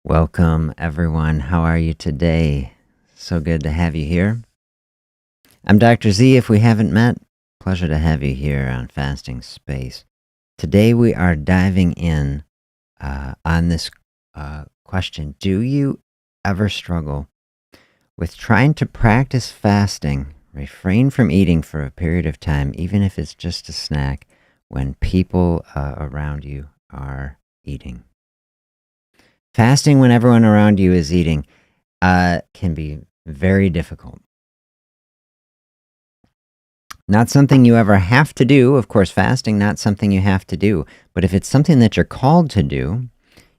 Welcome, everyone. How are you today? So good to have you here. I'm Dr. Z. If we haven't met, pleasure to have you here on Fasting Space. Today we are diving in on this question. Do you ever struggle with trying to practice fasting, refrain from eating for a period of time, even if it's just a snack, when people around you are eating? Fasting when everyone around you is eating can be very difficult. Not something you ever have to do. Of course, fasting, not something you have to do. But if it's something that you're called to do,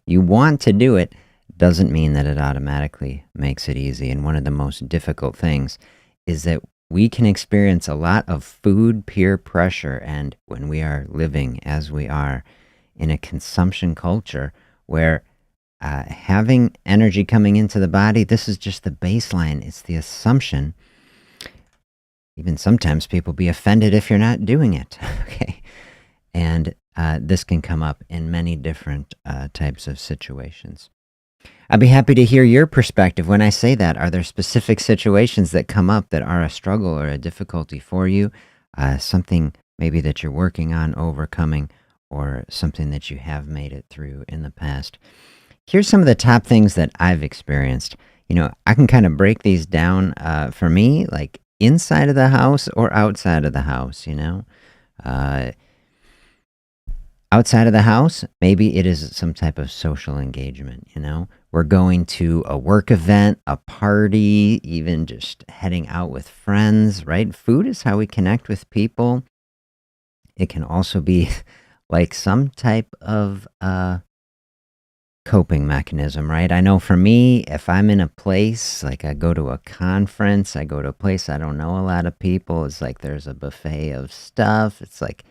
you want to do it, doesn't mean that it automatically makes it easy. And one of the most difficult things is that we can experience a lot of food peer pressure. And when we are living as we are in a consumption culture where having energy coming into the body, this is just the baseline. It's the assumption. Even sometimes people be offended if you're not doing it. Okay. And this can come up in many different types of situations. I'd be happy to hear your perspective. When I say that, are there specific situations that come up that are a struggle or a difficulty for you? Something maybe that you're working on overcoming, or something that you have made it through in the past? Here's some of the top things that I've experienced. I can kind of break these down for me, like inside of the house or outside of the house. Outside of the house, maybe it is some type of social engagement. We're going to a work event, a party, even just heading out with friends, right? Food is how we connect with people. It can also be like some type of coping mechanism, right? I know for me, if I'm in a place, like I go to a conference, I go to a place I don't know a lot of people, it's like there's a buffet of stuff. It's like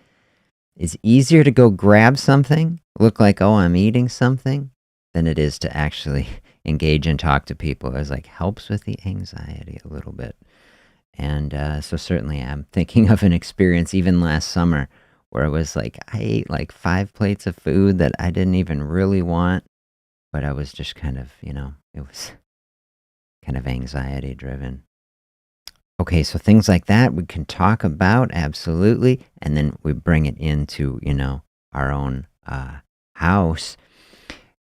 it's easier to go grab something, look like, oh, I'm eating something, than it is to actually engage and talk to people. It's like helps with the anxiety a little bit. And so certainly I'm thinking of an experience even last summer where it was like I ate like 5 plates of food that I didn't even really want. But I was just kind of, it was kind of anxiety driven. Okay, so things like that we can talk about, absolutely. And then we bring it into, our own house.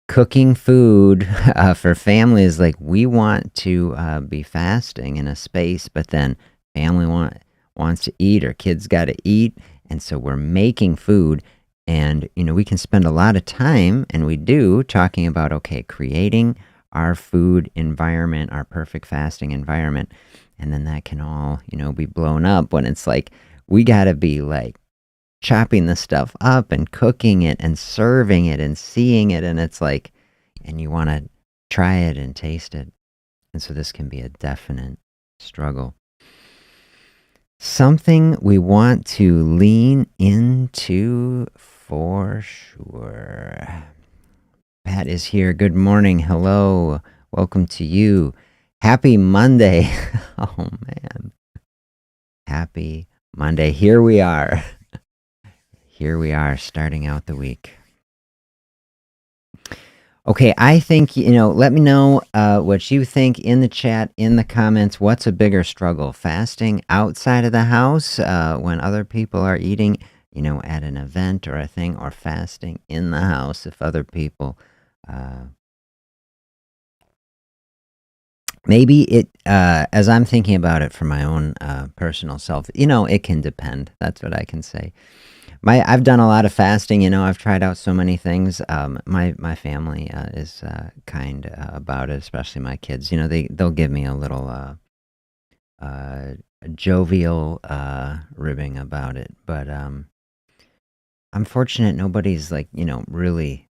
Cooking food for families, like we want to be fasting in a space, but then family wants to eat, or kids got to eat. And so we're making food. And, we can spend a lot of time, and we do, talking about, okay, creating our food environment, our perfect fasting environment. And then that can all, be blown up when it's like, we got to be like chopping the stuff up and cooking it and serving it and seeing it. And it's like, and you want to try it and taste it. And so this can be a definite struggle. Something we want to lean into for sure. Pat is here. Good morning. Hello. Welcome to you. Happy Monday. Oh, man. Happy Monday. Here we are. Here we are, starting out the week. Okay, I think, let me know what you think in the chat, in the comments. What's a bigger struggle? Fasting outside of the house when other people are eating, at an event or a thing, or fasting in the house if other people... Maybe it, as I'm thinking about it for my own personal self, it can depend. That's what I can say. I've done a lot of fasting. I've tried out so many things. My family is kind about it, especially my kids. They'll give me a little jovial ribbing about it. But I'm fortunate nobody's like really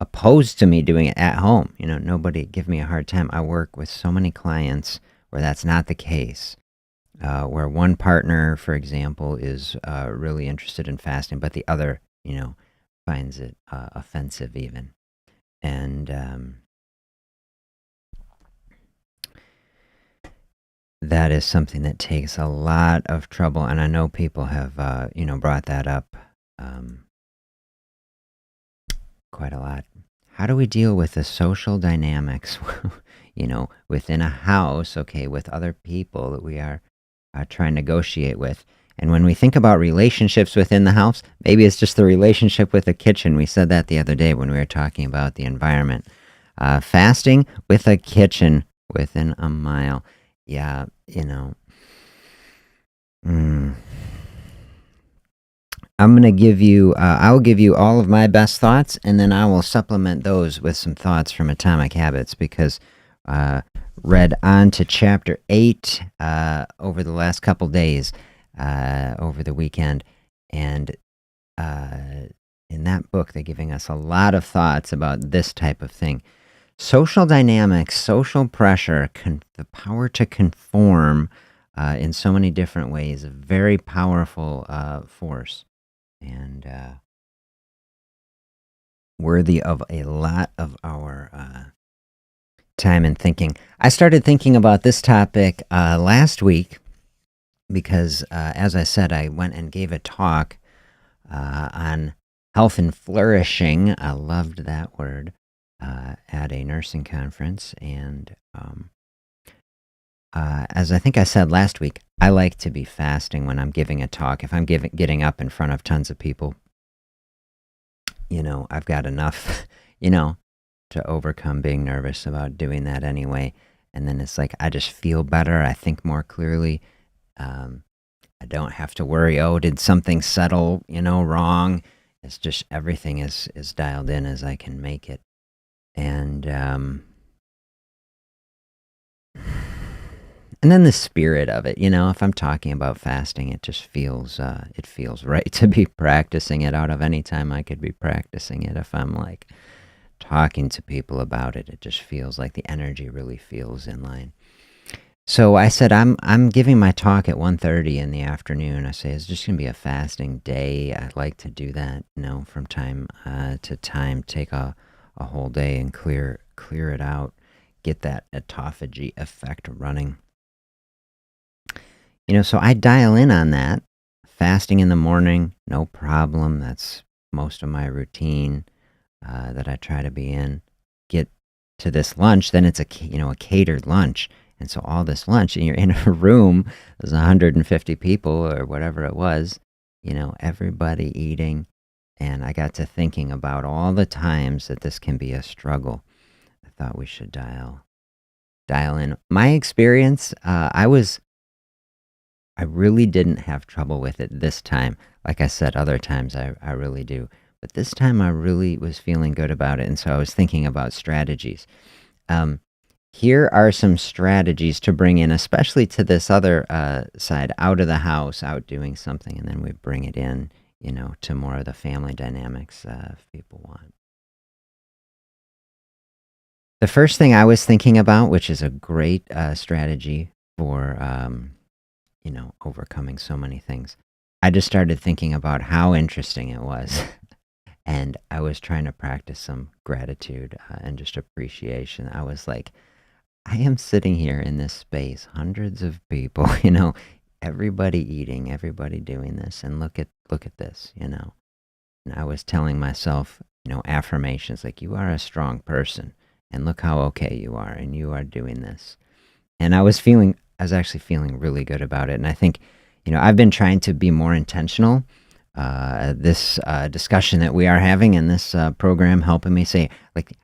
opposed to me doing it at home. Nobody give me a hard time. I work with so many clients where that's not the case. Where one partner, for example, is really interested in fasting, but the other, finds it offensive even. And that is something that takes a lot of trouble. And I know people have, brought that up quite a lot. how do we deal with the social dynamics, within a house, okay, with other people that we are trying to negotiate with? And when we think about relationships within the house, maybe it's just the relationship with the kitchen. We said that the other day when we were talking about the environment. Fasting with a kitchen within a mile. Yeah, mm, I'll give you all of my best thoughts, and then I will supplement those with some thoughts from Atomic Habits, because read on to chapter 8 over the last couple days, over the weekend. And in that book, they're giving us a lot of thoughts about this type of thing. Social dynamics, social pressure, the power to conform in so many different ways, a very powerful force, and worthy of a lot of our time and thinking. I started thinking about this topic last week because, as I said, I went and gave a talk on health and flourishing. I loved that word at a nursing conference. And as I think I said last week, I like to be fasting when I'm giving a talk. If I'm getting up in front of tons of people, I've got enough, to overcome being nervous about doing that anyway. And then it's like I just feel better. I think more clearly. I don't have to worry, oh, did something settle, wrong? It's just everything is dialed in as I can make it. And then the spirit of it, if I'm talking about fasting, it just feels right to be practicing it. Out of any time I could be practicing it, if I'm like talking to people about it, it just feels like the energy really feels in line. So I said, I'm giving my talk at 1:30 in the afternoon. I say, it's just going to be a fasting day. I like to do that, from time to time, take a whole day and clear it out, get that autophagy effect running. So I dial in on that. Fasting in the morning, no problem. That's most of my routine that I try to be in. Get to this lunch, then it's a catered lunch. And so all this lunch, and you're in a room, there's 150 people or whatever it was, everybody eating. And I got to thinking about all the times that this can be a struggle. I thought we should dial in. My experience, I really didn't have trouble with it this time. Like I said, other times I really do. But this time I really was feeling good about it. And so I was thinking about strategies. Here are some strategies to bring in, especially to this other side, out of the house, out doing something, and then we bring it in, to more of the family dynamics if people want. The first thing I was thinking about, which is a great strategy for, overcoming so many things, I just started thinking about how interesting it was. And I was trying to practice some gratitude and just appreciation. I was like, I am sitting here in this space, hundreds of people, everybody eating, everybody doing this, and look at this, And I was telling myself, affirmations like, you are a strong person, and look how okay you are, and you are doing this. And I was actually feeling really good about it. And I think, I've been trying to be more intentional. This discussion that we are having in this program helping me say, like,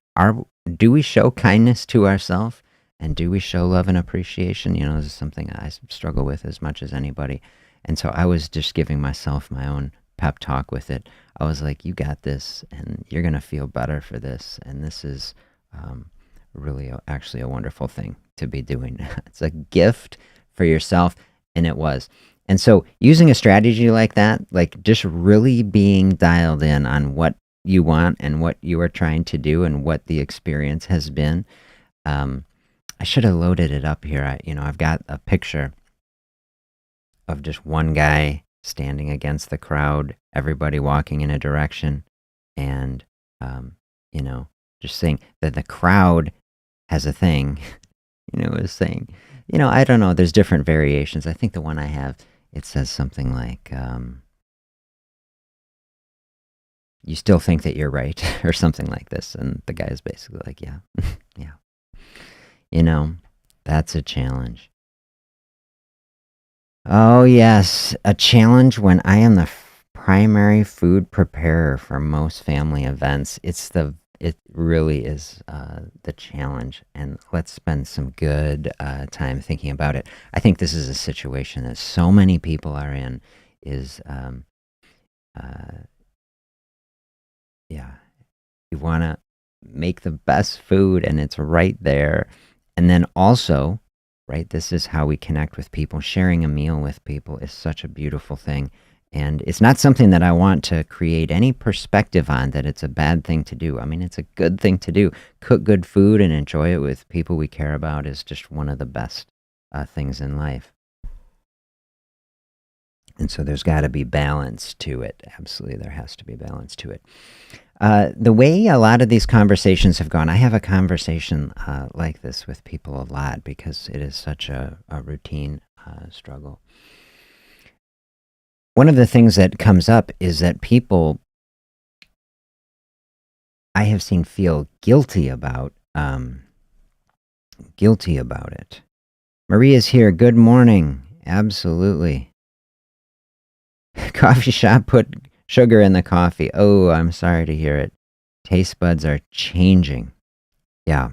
do we show kindness to ourselves? And do we show love and appreciation? This is something I struggle with as much as anybody. And so I was just giving myself my own pep talk with it. I was like, you got this, and you're going to feel better for this. And this is really actually a wonderful thing to be doing. It's a gift for yourself, and it was. And so using a strategy like that, like just really being dialed in on what you want and what you are trying to do and what the experience has been. I should have loaded it up here. I've got a picture of just one guy standing against the crowd, everybody walking in a direction, and, just saying that the crowd has a thing, is saying, I don't know, there's different variations. I think the one I have, it says something like, you still think that you're right or something like this. And the guy is basically like, yeah, yeah. That's a challenge. Oh, yes. A challenge when I am the primary food preparer for most family events. It really is the challenge. And let's spend some good time thinking about it. I think this is a situation that so many people are in is, yeah, you want to make the best food and it's right there. And then also, right, this is how we connect with people. Sharing a meal with people is such a beautiful thing. And it's not something that I want to create any perspective on that it's a bad thing to do. I mean, it's a good thing to do. Cook good food and enjoy it with people we care about is just one of the best things in life. And so there's got to be balance to it. Absolutely, there has to be balance to it. The way a lot of these conversations have gone, I have a conversation like this with people a lot because it is such a routine struggle. One of the things that comes up is that people I have seen feel guilty about it. Maria's here. Good morning. Absolutely. Coffee shop put sugar in the coffee. Oh, I'm sorry to hear it. Taste buds are changing. Yeah.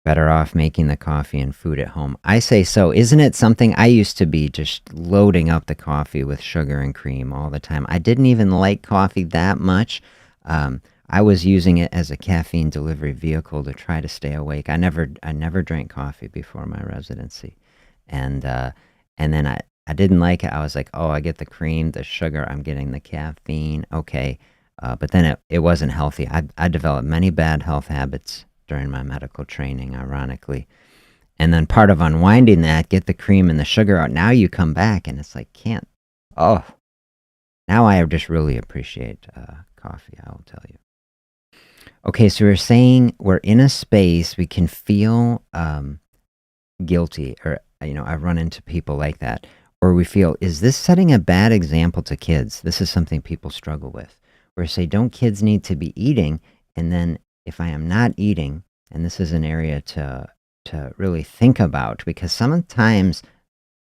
Better off making the coffee and food at home. I say so. Isn't it something? I used to be just loading up the coffee with sugar and cream all the time. I didn't even like coffee that much. I was using it as a caffeine delivery vehicle to try to stay awake. I never drank coffee before my residency, and then I didn't like it. I was like, oh, I get the cream, the sugar, I'm getting the caffeine. Okay, but then it wasn't healthy. I developed many bad health habits during my medical training, ironically. And then part of unwinding that, get the cream and the sugar out. Now you come back and it's like, can't. Oh, now I just really appreciate coffee, I will tell you. Okay, so we're saying we're in a space we can feel guilty, or, I've run into people like that, or we feel, is this setting a bad example to kids? This is something people struggle with. Where say, don't kids need to be eating? And then if I am not eating, and this is an area to really think about, because sometimes,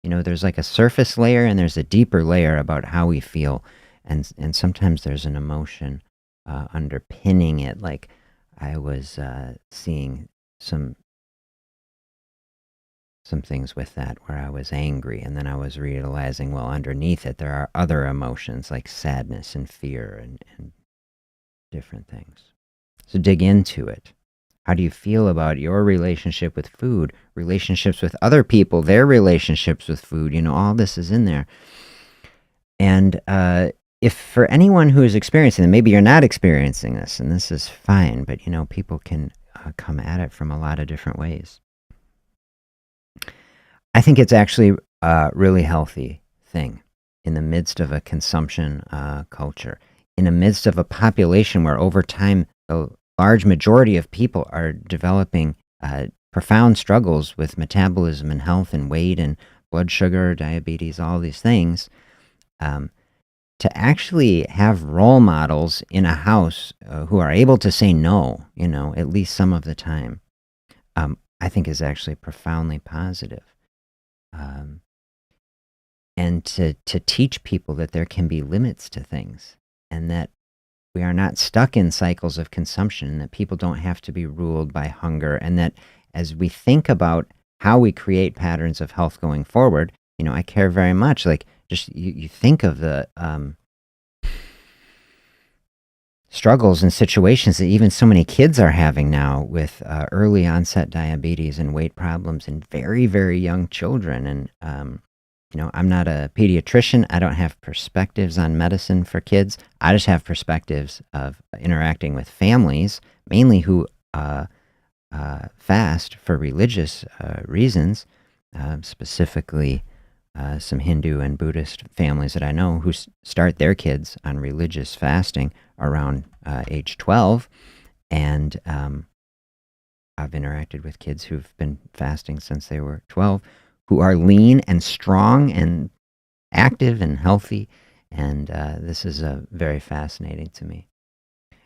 there's like a surface layer and there's a deeper layer about how we feel, and sometimes there's an emotion underpinning it. Like I was seeing some things with that where I was angry, and then I was realizing, well, underneath it there are other emotions like sadness and fear and different things. So dig into it. How do you feel about your relationship with food, relationships with other people, their relationships with food? All this is in there. And if for anyone who is experiencing it, maybe you're not experiencing this, and this is fine, but people can come at it from a lot of different ways. I think it's actually a really healthy thing in the midst of a consumption culture, in the midst of a population where over time the large majority of people are developing profound struggles with metabolism and health and weight and blood sugar, diabetes, all these things. To actually have role models in a house who are able to say no, at least some of the time, I think is actually profoundly positive. And to teach people that there can be limits to things, and that we are not stuck in cycles of consumption, and that people don't have to be ruled by hunger, and that as we think about how we create patterns of health going forward, I care very much. Like, just you think of the struggles and situations that even so many kids are having now with early onset diabetes and weight problems in very, very young children. And, I'm not a pediatrician. I don't have perspectives on medicine for kids. I just have perspectives of interacting with families, mainly who fast for religious reasons, specifically some Hindu and Buddhist families that I know who start their kids on religious fasting around age 12. And I've interacted with kids who've been fasting since they were 12, who are lean and strong and active and healthy. And this is very fascinating to me.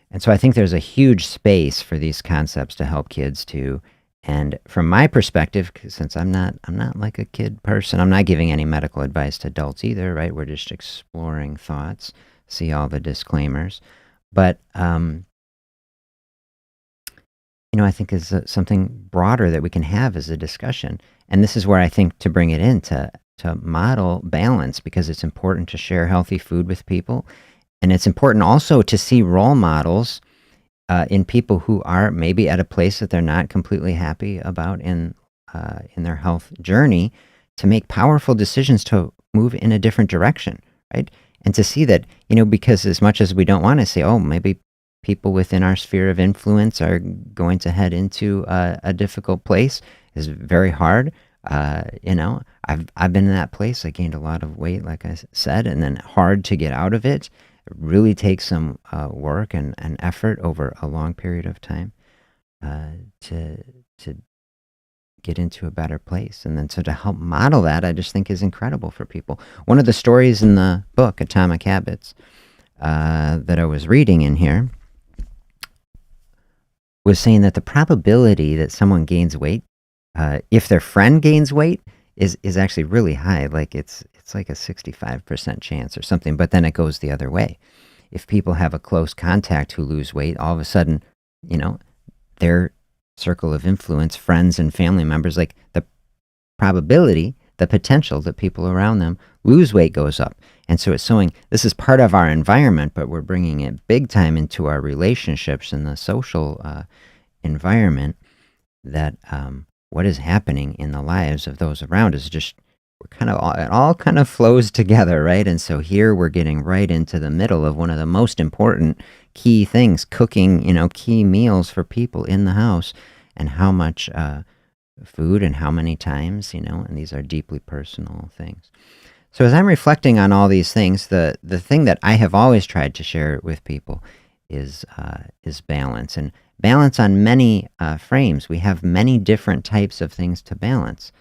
And so I think there's a huge space for these concepts to help kids too. And from my perspective, since I'm not like a kid person, I'm not giving any medical advice to adults either, right? We're just exploring thoughts, see all the disclaimers. But I think is something broader that we can have as a discussion. And this is where I think to bring it in to model balance, because it's important to share healthy food with people. And it's important also to see role models in people who are maybe at a place that they're not completely happy about in their health journey, to make powerful decisions to move in a different direction, right? And to see that, because as much as we don't want to say, oh, maybe people within our sphere of influence are going to head into a difficult place, is very hard. I've been in that place. I gained a lot of weight, like I said, and then hard to get out of it. It really takes some work and effort over a long period of time to get into a better place. And then so to help model that, I just think is incredible for people. One of the stories in the book, Atomic Habits, that I was reading in here was saying that the probability that someone gains weight, if their friend gains weight, is actually really high. Like it's like a 65% chance or something, but then it goes the other way. If people have a close contact who lose weight, all of a sudden, their circle of influence, friends and family members, like the probability, the potential that people around them lose weight goes up. And so it's showing this is part of our environment, but we're bringing it big time into our relationships and the social environment, that what is happening in the lives of those around is just, it all kind of flows together, right? And so here we're getting right into the middle of one of the most important key things, cooking, key meals for people in the house, and how much food and how many times, and these are deeply personal things. So as I'm reflecting on all these things, the thing that I have always tried to share with people is balance, and balance on many frames. We have many different types of things to balance,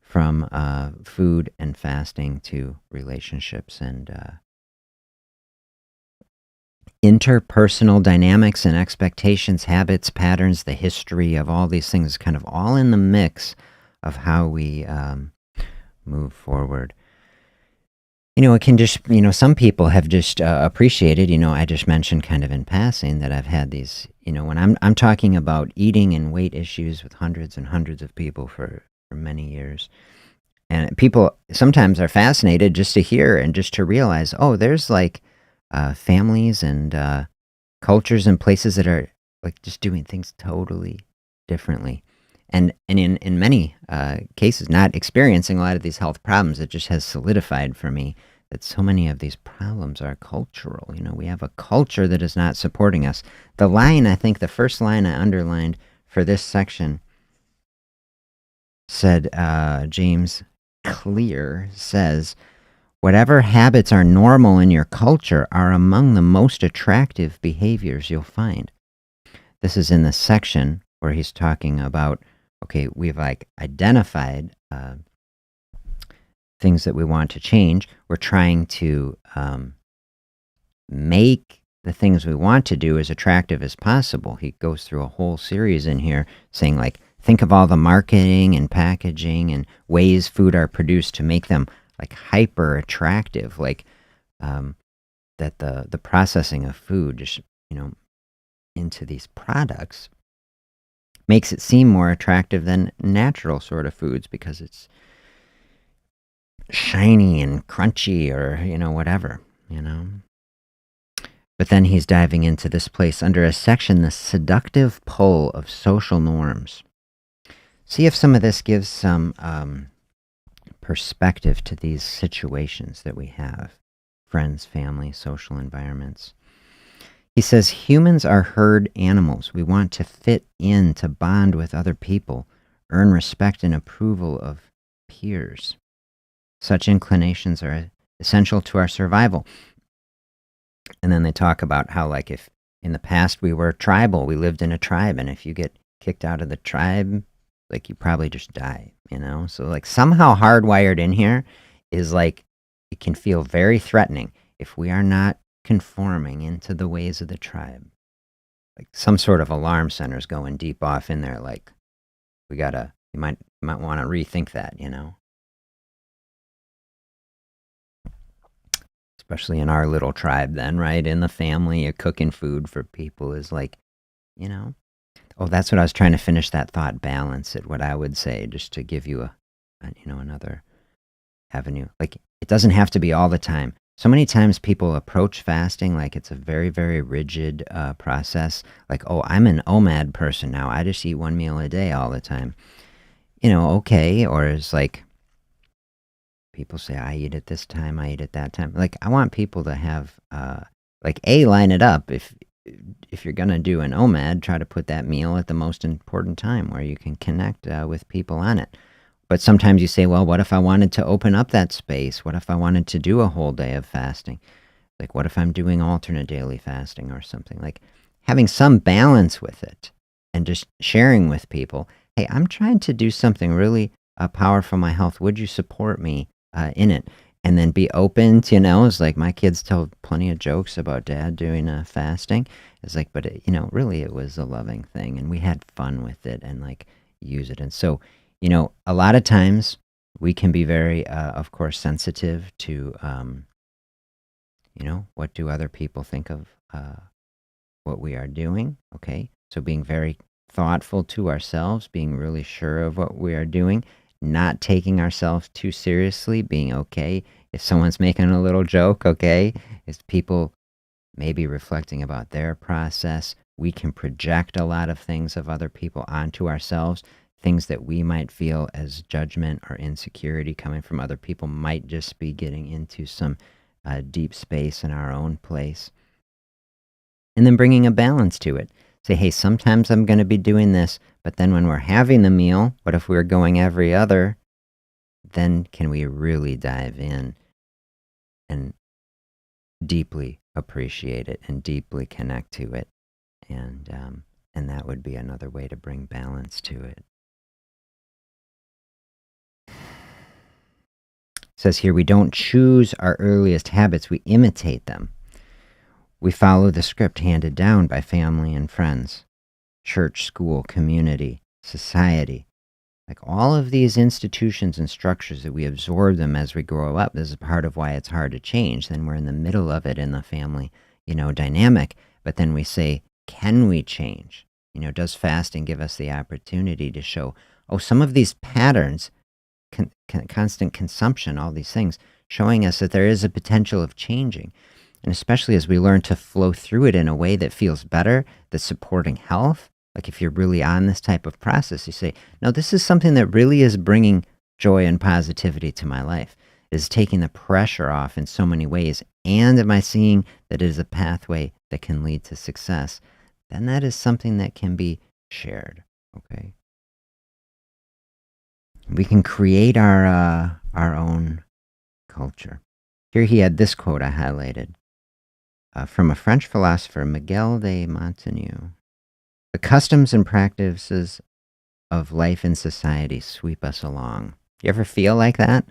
from food and fasting to relationships and interpersonal dynamics and expectations, habits, patterns, the history of all these things, kind of all in the mix of how we move forward. It can just, some people have just appreciated, I just mentioned kind of in passing that I've had these, when I'm talking about eating and weight issues with hundreds and hundreds of people for many years. And people sometimes are fascinated just to hear and just to realize, oh, there's like families and cultures and places that are like just doing things totally differently. And in many cases, not experiencing a lot of these health problems. It just has solidified for me that so many of these problems are cultural. We have a culture that is not supporting us. The line, I think the first line I underlined for this section said, James Clear says, whatever habits are normal in your culture are among the most attractive behaviors you'll find. This is in the section where he's talking about, okay, we've like identified things that we want to change. We're trying to make the things we want to do as attractive as possible. He goes through a whole series in here saying, like, think of all the marketing and packaging and ways food are produced to make them like hyper attractive, like that the processing of food just, into these products makes it seem more attractive than natural sort of foods, because it's shiny and crunchy or, whatever, But then he's diving into this place under a section, the seductive pull of social norms. See if some of this gives some perspective to these situations that we have, friends, family, social environments. He says, humans are herd animals. We want to fit in, to bond with other people, earn respect and approval of peers. Such inclinations are essential to our survival. And then they talk about how, like, if in the past we were tribal, we lived in a tribe, and if you get kicked out of the tribe, like, you probably just die, So, like, somehow hardwired in here is, like, it can feel very threatening. if we are not conforming into the ways of the tribe, like some sort of alarm center's going deep off in there, like you might want to rethink that, especially in our little tribe then, right? In the family, cooking food for people is like, you know, oh, that's what I was trying to finish that thought, balance it, what I would say, just to give you another avenue. Like, it doesn't have to be all the time. So many times people approach fasting like it's a very, very rigid process. Like, oh, I'm an OMAD person now. I just eat one meal a day all the time. Okay. Or it's like people say, I eat at this time, I eat at that time. Like, I want people to have, line it up. If you're going to do an OMAD, try to put that meal at the most important time where you can connect with people on it. But sometimes you say, well, what if I wanted to open up that space? What if I wanted to do a whole day of fasting? Like, what if I'm doing alternate daily fasting or something? Like, having some balance with it and just sharing with people, hey, I'm trying to do something really powerful for my health. Would you support me in it? And then be open to, it's like my kids tell plenty of jokes about dad doing fasting. It's like, but, really it was a loving thing. And we had fun with it and like use it. And so, a lot of times we can be very, of course, sensitive to, what do other people think of what we are doing? Okay. So being very thoughtful to ourselves, being really sure of what we are doing, not taking ourselves too seriously, being okay. If someone's making a little joke, okay. If people maybe reflecting about their process, we can project a lot of things of other people onto ourselves. Things that we might feel as judgment or insecurity coming from other people might just be getting into some deep space in our own place. And then bringing a balance to it. Say, hey, sometimes I'm going to be doing this, but then when we're having the meal, what if we're going every other? Then can we really dive in and deeply appreciate it and deeply connect to it? And that would be another way to bring balance to it. It says here, we don't choose our earliest habits, we imitate them. We follow the script handed down by family and friends, church, school, community, society. Like all of these institutions and structures that we absorb them as we grow up, this is part of why it's hard to change. Then we're in the middle of it in the family, dynamic. But then we say, can we change? Does fasting give us the opportunity to show, some of these patterns, constant consumption, all these things, showing us that there is a potential of changing. And especially as we learn to flow through it in a way that feels better, that's supporting health. Like if you're really on this type of process, you say, no, this is something that really is bringing joy and positivity to my life. It is taking the pressure off in so many ways. And am I seeing that it is a pathway that can lead to success? Then that is something that can be shared. Okay. We can create our own culture. Here he had this quote I highlighted from a French philosopher, Miguel de Montaigne. The customs and practices of life in society sweep us along. You ever feel like that?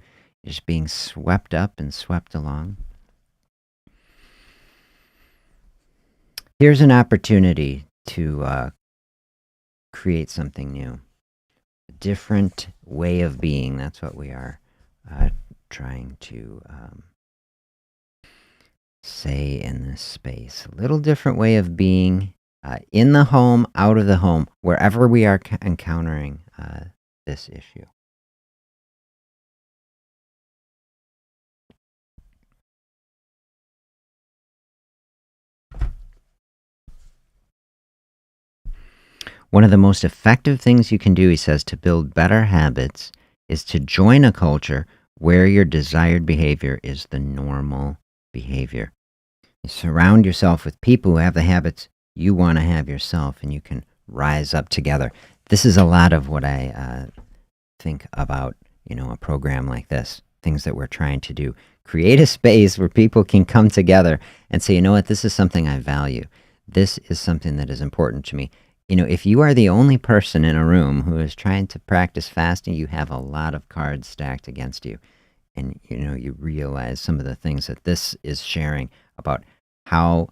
You're just being swept up and swept along. Here's an opportunity to create something new. A different way of being. That's what we are trying to say in this space. A little different way of being in the home, out of the home, wherever we are encountering this issue. One of the most effective things you can do, he says, to build better habits is to join a culture where your desired behavior is the normal behavior. You surround yourself with people who have the habits you want to have yourself, and you can rise up together. This is a lot of what I think about, a program like this, things that we're trying to do. Create a space where people can come together and say, you know what, this is something I value. This is something that is important to me. If you are the only person in a room who is trying to practice fasting, you have a lot of cards stacked against you. and you realize some of the things that this is sharing about how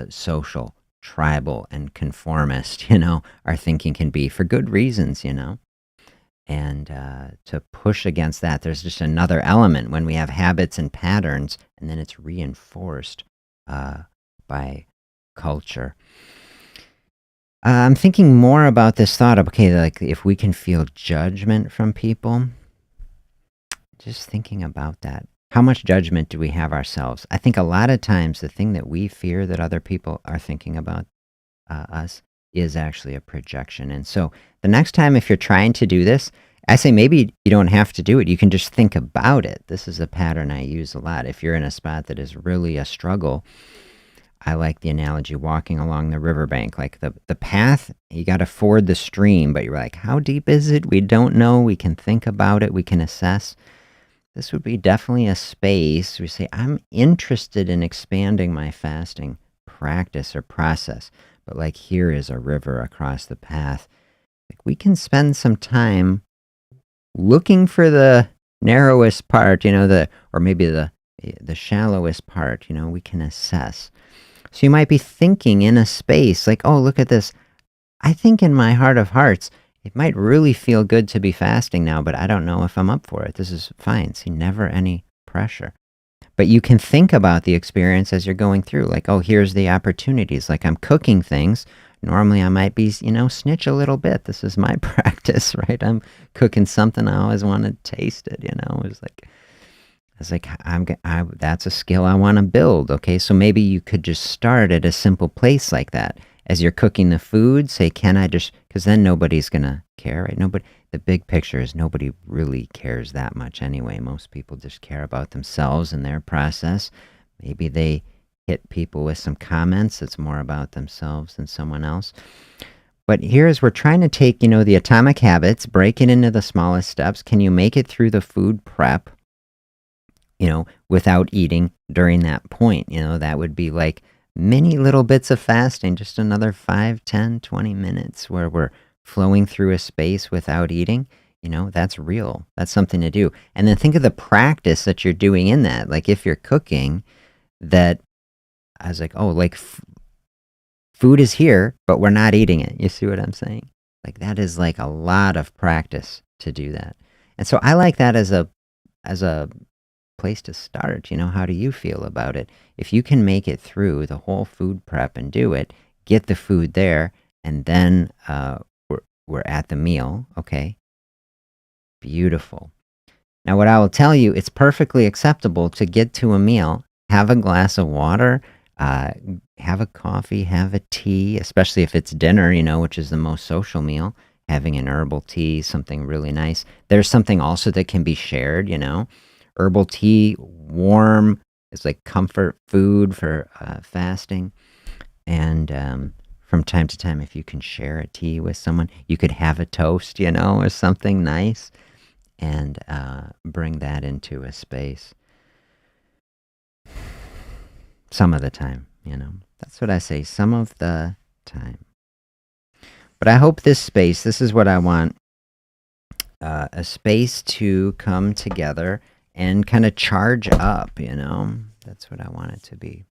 social, tribal, and conformist, our thinking can be for good reasons. And to push against that, there's just another element when we have habits and patterns, and then it's reinforced by culture. I'm thinking more about this thought of, okay, like if we can feel judgment from people, just thinking about that. How much judgment do we have ourselves? I think a lot of times the thing that we fear that other people are thinking about us is actually a projection. And so the next time, if you're trying to do this, I say maybe you don't have to do it. You can just think about it. This is a pattern I use a lot. If you're in a spot that is really a struggle, I like the analogy walking along the riverbank. Like the path, you got to ford the stream, but you're like, how deep is it? We don't know. We can think about it. We can assess. This would be definitely a space we say, I'm interested in expanding my fasting practice or process. But like here is a river across the path. Like we can spend some time looking for the narrowest part, or maybe the shallowest part, we can assess. So you might be thinking in a space like, oh, look at this. I think in my heart of hearts, it might really feel good to be fasting now, but I don't know if I'm up for it. This is fine. See, never any pressure. But you can think about the experience as you're going through, like, oh, here's the opportunities. Like I'm cooking things. Normally I might be, snitch a little bit. This is my practice, right? I'm cooking something. I always want to taste it, It's like that's a skill I want to build. Okay, so maybe you could just start at a simple place like that. As you're cooking the food, say, can I just, because then nobody's going to care, right? Nobody, the big picture is nobody really cares that much anyway. Most people just care about themselves and their process. Maybe they hit people with some comments. It's more about themselves than someone else. But here's, we're trying to take, the atomic habits, break it into the smallest steps. Can you make it through the food prep, without eating during that point? That would be like many little bits of fasting, just another 5, 10, 20 minutes where we're flowing through a space without eating. That's real. That's something to do. And then think of the practice that you're doing in that. Like if you're cooking, that I was like, oh, like food is here, but we're not eating it. You see what I'm saying? Like that is like a lot of practice to do that. And so I like that as a place to start. How do you feel about it? If you can make it through the whole food prep and do it, get the food there, and then we're at the meal. Okay, beautiful. Now, what I will tell you, it's perfectly acceptable to get to a meal, have a glass of water, have a coffee, have a tea, especially if it's dinner, which is the most social meal. Having an herbal tea, something really nice. There's something also that can be shared. Herbal tea, warm, it's like comfort food for fasting. And from time to time, if you can share a tea with someone, you could have a toast, or something nice, and bring that into a space. Some of the time, That's what I say, some of the time. But I hope this space, this is what I want, a space to come together and kind of charge up, That's what I want it to be.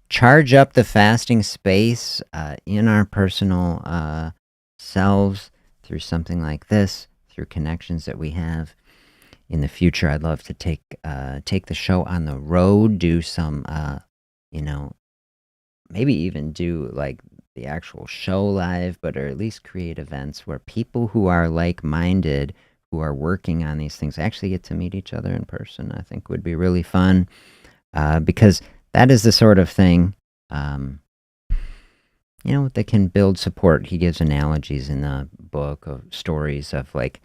Charge up the fasting space in our personal selves through something like this, through connections that we have. In the future, I'd love to take the show on the road, do some, maybe even do like the actual show live, but or at least create events where people who are like-minded, who are working on these things, actually get to meet each other in person. I think would be really fun, because that is the sort of thing, that can build support. He gives analogies in the book of stories of like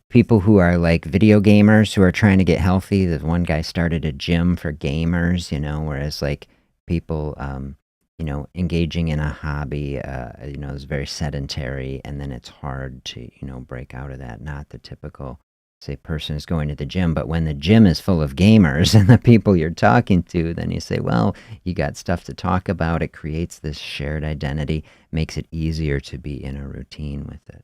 people who are like video gamers who are trying to get healthy. The one guy started a gym for gamers, whereas like people, engaging in a hobby, is very sedentary, and then it's hard to, break out of that. Not the typical, say, person is going to the gym, but when the gym is full of gamers and the people you're talking to, then you say, well, you got stuff to talk about. It creates this shared identity, makes it easier to be in a routine with it.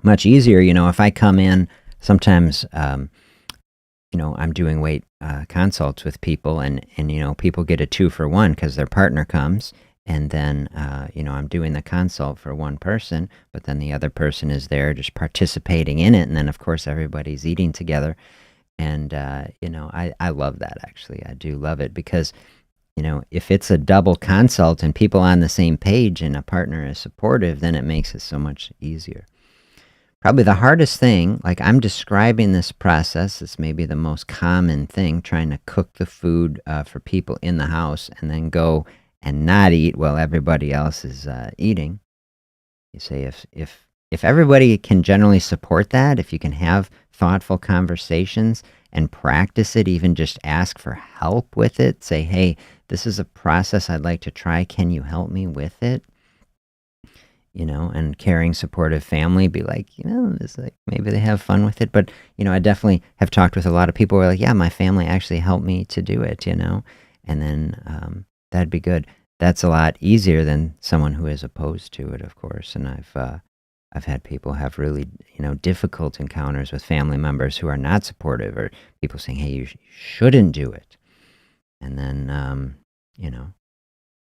much easier, if I come in sometimes, I'm doing weight consults with people, and people get a 2-for-1 because their partner comes, and then I'm doing the consult for one person, but then the other person is there just participating in it, and then of course everybody's eating together, and I love that. Actually, I do love it because if it's a double consult and people on the same page and a partner is supportive, then it makes it so much easier. Probably the hardest thing, like I'm describing this process, it's maybe the most common thing, trying to cook the food for people in the house and then go and not eat while everybody else is eating. You say if everybody can generally support that, if you can have thoughtful conversations and practice it, even just ask for help with it, say, hey, this is a process I'd like to try. Can you help me with it? And caring, supportive family, be like, it's like maybe they have fun with it. But, I definitely have talked with a lot of people who are like, yeah, my family actually helped me to do it, and then that'd be good. That's a lot easier than someone who is opposed to it, of course. And I've had people have really, difficult encounters with family members who are not supportive, or people saying, hey, you shouldn't do it. And then, of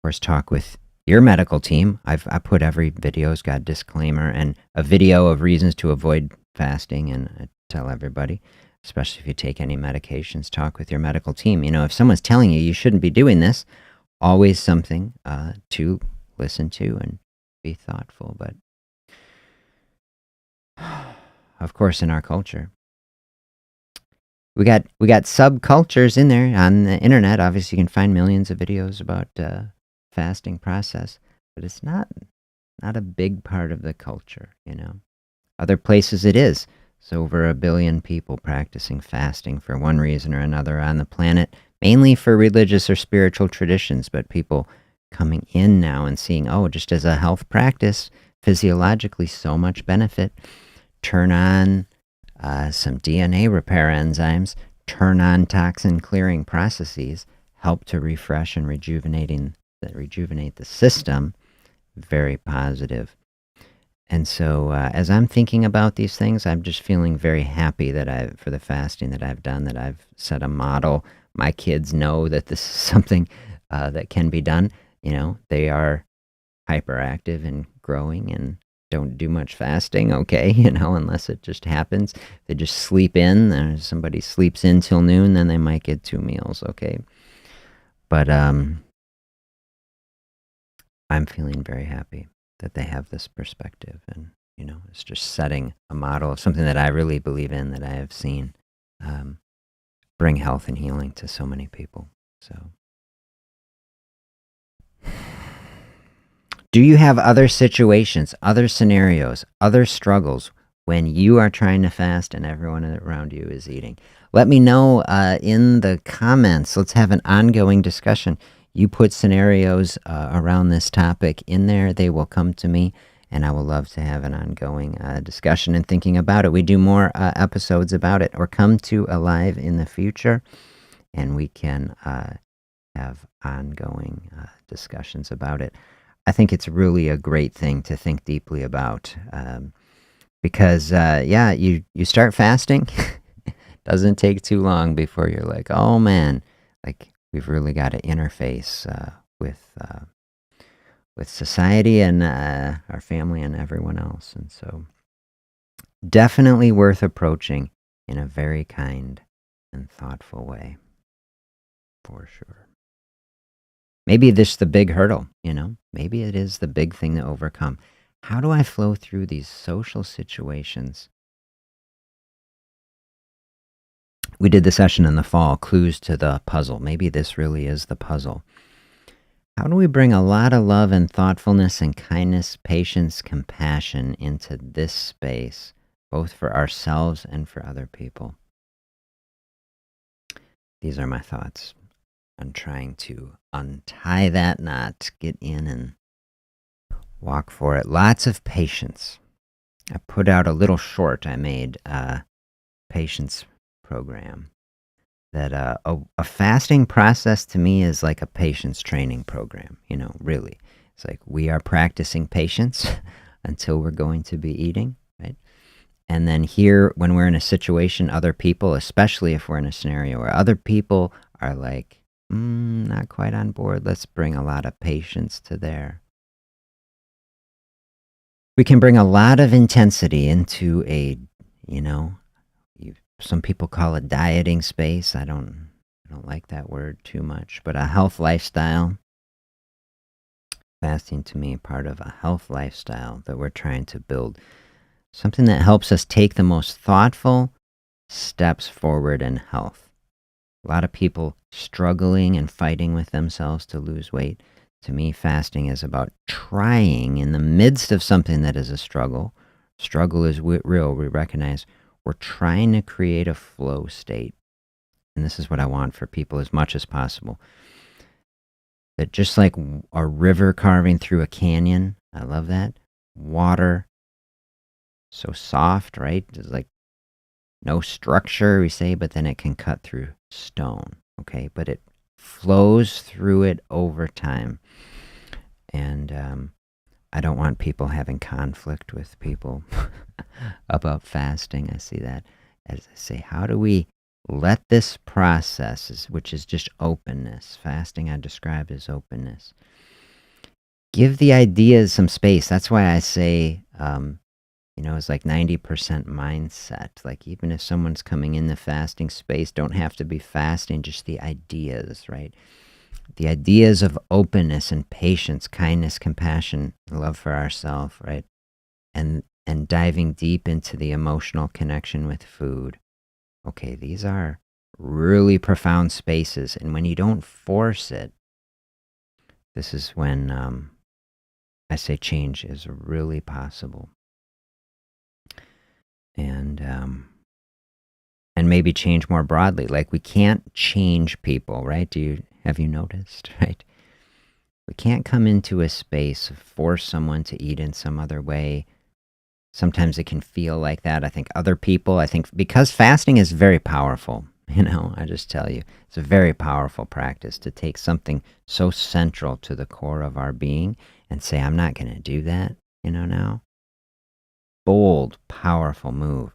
course, talk with your medical team. I put every video's got a disclaimer and a video of reasons to avoid fasting, and I tell everybody, especially if you take any medications, talk with your medical team. If someone's telling you shouldn't be doing this, always something to listen to and be thoughtful. But of course, in our culture, we got subcultures in there on the internet. Obviously, you can find millions of videos about fasting process, but it's not a big part of the culture. Other places it is. So over 1 billion people practicing fasting for one reason or another on the planet, mainly for religious or spiritual traditions, but people coming in now and seeing, just as a health practice, physiologically so much benefit. Turn on some DNA repair enzymes, turn on toxin clearing processes, help to refresh and rejuvenate the system. Very positive. And so as I'm thinking about these things, I'm just feeling very happy that for the fasting that I've done, that I've set a model. My kids know that this is something that can be done. They are hyperactive and growing and don't do much fasting, okay, unless it just happens. They just sleep in, or somebody sleeps in till noon, then they might get 2 meals, okay. But I'm feeling very happy that they have this perspective, and it's just setting a model of something that I really believe in, that I have seen bring health and healing to so many people. So, do you have other situations, other scenarios, other struggles when you are trying to fast and everyone around you is eating? Let me know in the comments. Let's have an ongoing discussion. You put scenarios around this topic in there, they will come to me, and I will love to have an ongoing discussion and thinking about it. We do more episodes about it, or come to Alive in the future, and we can have ongoing discussions about it. I think it's really a great thing to think deeply about, because, you start fasting, doesn't take too long before you're like, oh man, like, we've really got to interface with society and our family and everyone else. And so definitely worth approaching in a very kind and thoughtful way, for sure. Maybe this is the big hurdle, maybe it is the big thing to overcome. How do I flow through these social situations? We did the session in the fall, clues to the puzzle. Maybe this really is the puzzle. How do we bring a lot of love and thoughtfulness and kindness, patience, compassion into this space, both for ourselves and for other people? These are my thoughts. I'm trying to untie that knot, get in and walk for it. Lots of patience. I put out a little short I made, patience program, that a fasting process to me is like a patience training program, really. It's like we are practicing patience until we're going to be eating, right? And then here, when we're in a situation, other people, especially if we're in a scenario where other people are like, not quite on board, let's bring a lot of patience to there. We can bring a lot of intensity into a, you know, some people call it dieting space. I don't like that word too much, but a health lifestyle. Fasting to me, part of a health lifestyle that we're trying to build. Something that helps us take the most thoughtful steps forward in health. A lot of people struggling and fighting with themselves to lose weight. To me, fasting is about trying in the midst of something that is a struggle. Struggle is real. We recognize we're trying to create a flow state. And this is what I want for people as much as possible. That just like a river carving through a canyon, I love that. Water, so soft, right? There's like no structure, we say, but then it can cut through stone, okay? But it flows through it over time. And I don't want people having conflict with people about fasting. I see that as I say, how do we let this process, which is just openness, fasting I described as openness, give the ideas some space. That's why I say, it's like 90% mindset. Like even if someone's coming in the fasting space, don't have to be fasting, just the ideas, right? The ideas of openness and patience, kindness, compassion, love for ourselves, right? And diving deep into the emotional connection with food. Okay, these are really profound spaces. And when you don't force it, this is when I say change is really possible. And maybe change more broadly. Like we can't change people, right? Have you noticed, right? We can't come into a space, force someone to eat in some other way. Sometimes it can feel like that. I think because fasting is very powerful, I just tell you, it's a very powerful practice to take something so central to the core of our being and say, I'm not going to do that, now. Bold, powerful move.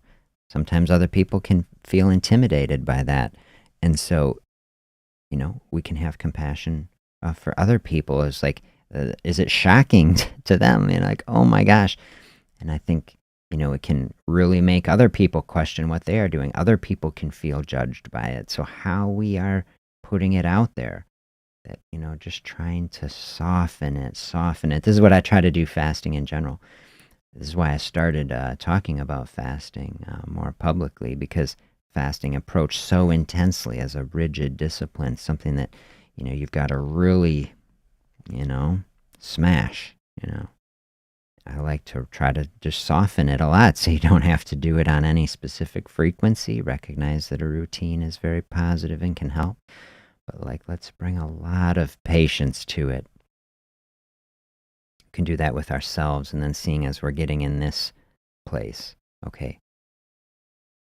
Sometimes other people can feel intimidated by that. And so, we can have compassion for other people. It's like, is it shocking to them? Like, oh my gosh. And I think, it can really make other people question what they are doing. Other people can feel judged by it. So how we are putting it out there, that, just trying to soften it. This is what I try to do fasting in general. This is why I started talking about fasting more publicly, because fasting approached so intensely as a rigid discipline, something that, you've got to really, smash, I like to try to just soften it a lot so you don't have to do it on any specific frequency. Recognize that a routine is very positive and can help. But let's bring a lot of patience to it. We can do that with ourselves, and then seeing as we're getting in this place, okay,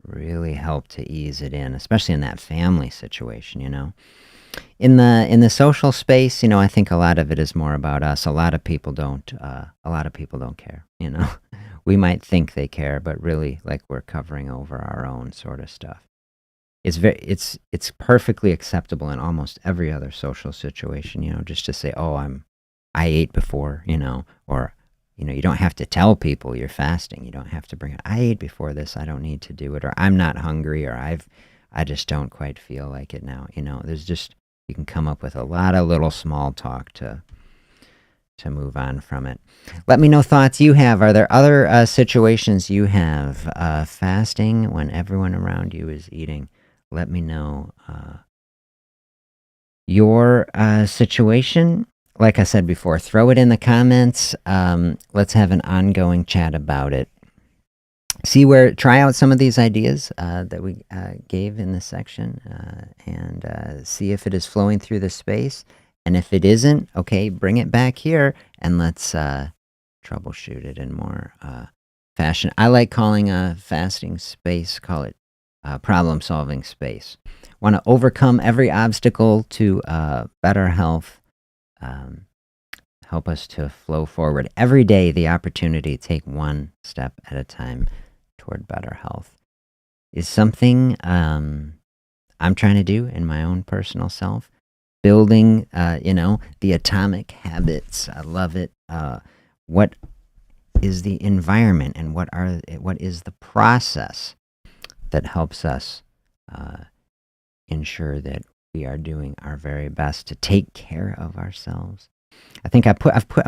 really help to ease it in, especially in that family situation, In the social space, I think a lot of it is more about us. A lot of people don't care, We might think they care, but really, like, we're covering over our own sort of stuff. It's perfectly acceptable in almost every other social situation, just to say, "Oh, I ate before," or you don't have to tell people you're fasting. You don't have to bring it. I ate before this. I don't need to do it, or I'm not hungry, or I just don't quite feel like it now. There's just, you can come up with a lot of little small talk to move on from it. Let me know thoughts you have. Are there other situations you have fasting when everyone around you is eating? Let me know your situation. Like I said before, throw it in the comments. Let's have an ongoing chat about it. Try out some of these ideas that we gave in this section and see if it is flowing through the space. And if it isn't, okay, bring it back here and let's troubleshoot it in more fashion. I like calling a fasting space, call it problem-solving space. Want to overcome every obstacle to better health. Help us to flow forward every day. The opportunity to take one step at a time toward better health is something I'm trying to do in my own personal self. Building, the atomic habits. I love it. What is the environment, and what is the process that helps us ensure that we are doing our very best to take care of ourselves? I think I've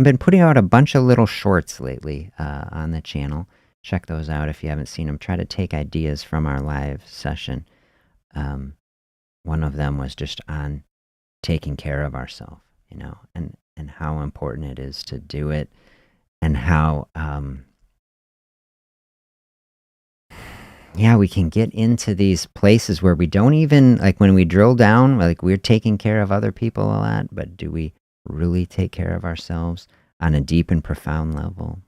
been putting out a bunch of little shorts lately on the channel. Check those out if you haven't seen them. Try to take ideas from our live session. One of them was just on taking care of ourselves, and how important it is to do it, and how we can get into these places where we don't even, like, when we drill down, like, we're taking care of other people a lot, but do we really take care of ourselves on a deep and profound level?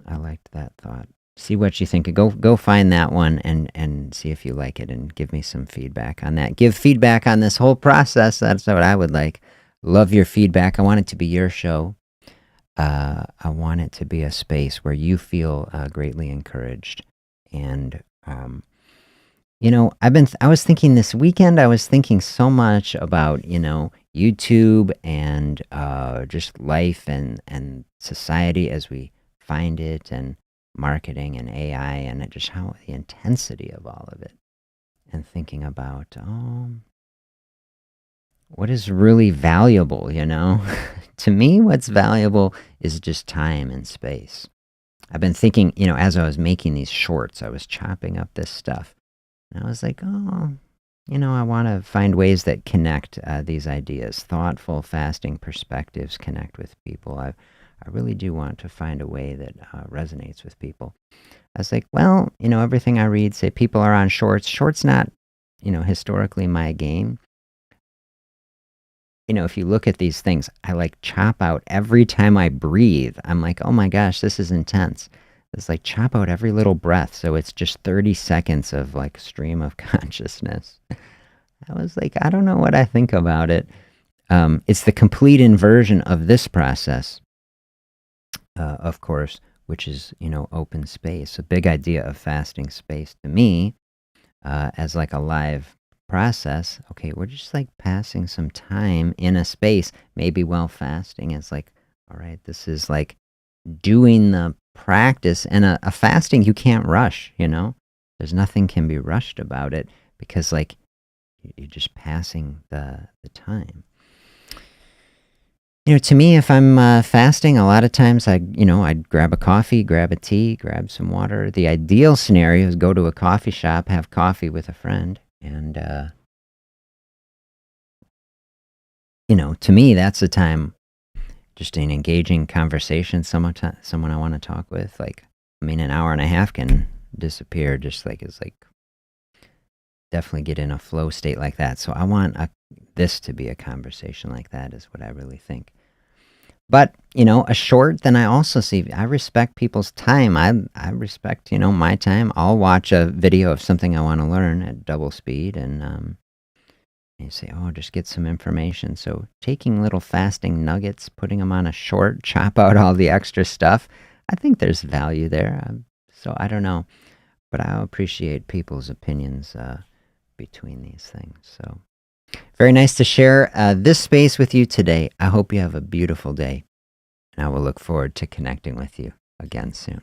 I liked that thought. See what you think. Go find that one and see if you like it, and give me some feedback on that. Give feedback on this whole process. That's what I would like. Love your feedback. I want it to be your show. I want it to be a space where you feel greatly encouraged. And I was thinking this weekend. I was thinking so much about YouTube and just life and society as we find it, and marketing and AI, and just how the intensity of all of it, and thinking about what is really valuable. To me, what's valuable is just time and space. I've been thinking, as I was making these shorts, I was chopping up this stuff, and I was like, I want to find ways that connect these ideas. Thoughtful, fasting perspectives connect with people. I really do want to find a way that resonates with people. I was like, well, everything I read say people are on shorts. Shorts not, historically my game. If you look at these things, I like chop out every time I breathe. I'm like, oh my gosh, this is intense. It's like chop out every little breath. So it's just 30 seconds of like stream of consciousness. I was like, I don't know what I think about it. It's the complete inversion of this process, of course, which is, open space. A big idea of fasting space to me, as like a live process. Okay, we're just like passing some time in a space, maybe while fasting. It's like, all right, this is like doing the practice. And a fasting you can't rush, there's nothing can be rushed about it, because like you're just passing the time. To me, if I'm fasting, a lot of times I'd grab a coffee, grab a tea, grab some water. The ideal scenario is go to a coffee shop, have coffee with a friend. And, to me, that's the time, just an engaging conversation, someone I want to talk with. Like, an hour and a half can disappear, just like, it's like, definitely get in a flow state like that. So I want this to be a conversation like that, is what I really think. But, a short, then I also see, I respect people's time. I respect, my time. I'll watch a video of something I want to learn at double speed, and you say, oh, just get some information. So taking little fasting nuggets, putting them on a short, chop out all the extra stuff, I think there's value there. So I don't know, but I appreciate people's opinions between these things. So very nice to share this space with you today. I hope you have a beautiful day, and I will look forward to connecting with you again soon.